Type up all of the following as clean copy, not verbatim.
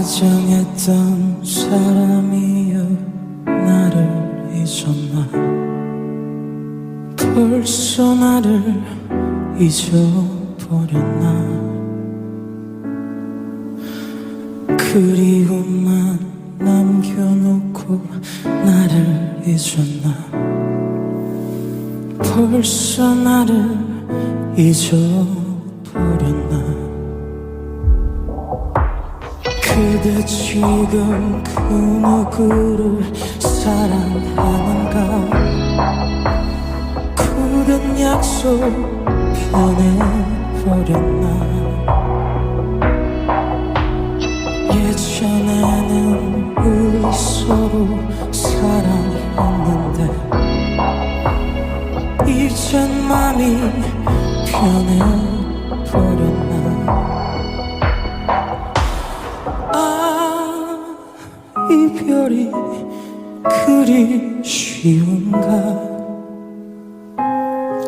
다정했던 사람이여 나를 잊었나. 벌써 나를 잊어버렸나. 그리움만 남겨놓고 나를 잊었나. 벌써 나를 잊어버렸나. 그대 지금 그 누구를 사랑하는가. 굳은 약속 변해버렸나. 예전에는 우리 서로 사랑했는데 이젠 맘이 변해버렸나. 이별이 그리 쉬운가.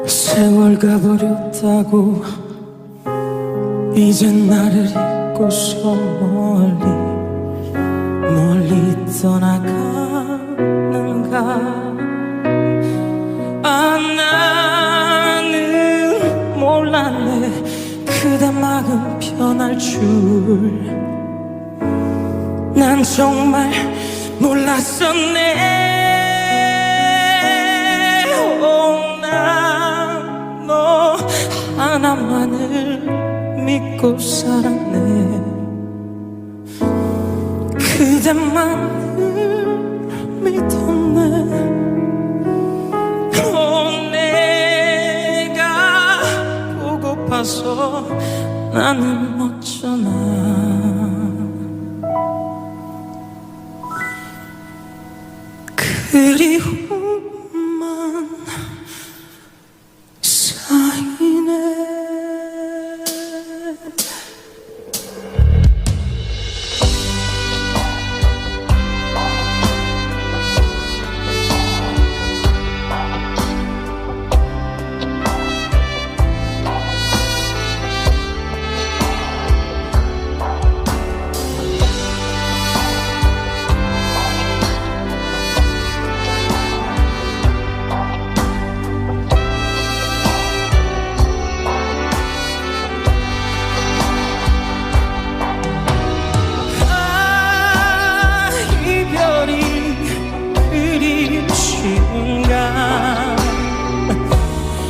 세월 가버렸다고 이젠 나를 잊고서 멀리 떠나가는가. 나는 몰랐네. 그대 마음 변할 줄 난 정말 몰랐었네. 난 너 하나만을 믿고 살았네. 그대만을 믿었네. 내가 보고파서 나는 어쩌나. 그리움만 쌓이네.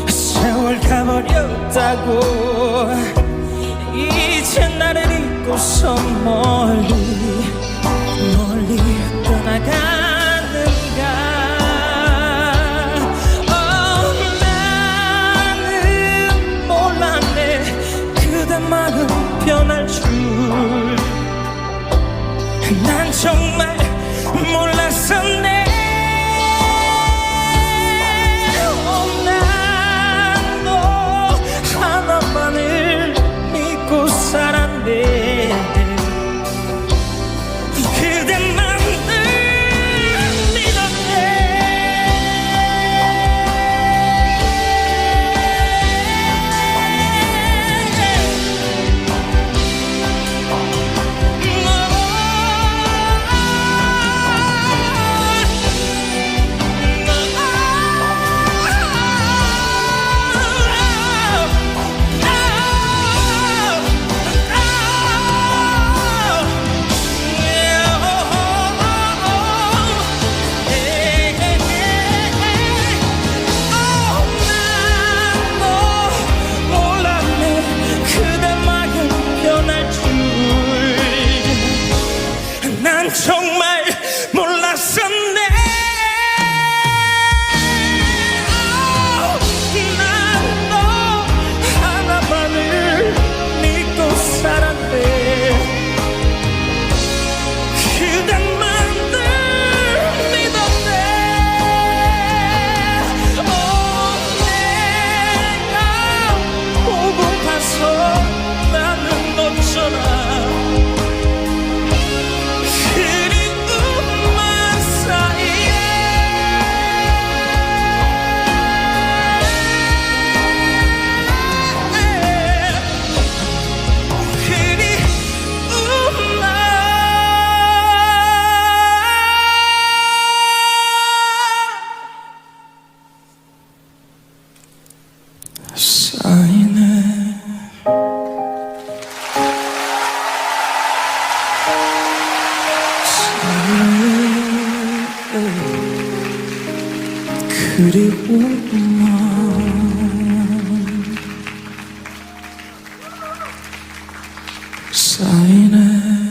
세월 가버렸다고 이제 나를 잊고서 멀리 떠나가는가. 나는 몰랐네. 그대 마음 변할 줄 난 정말 몰랐었네. 살았네. 그대만을 믿었네. 그리움만 쌓이네.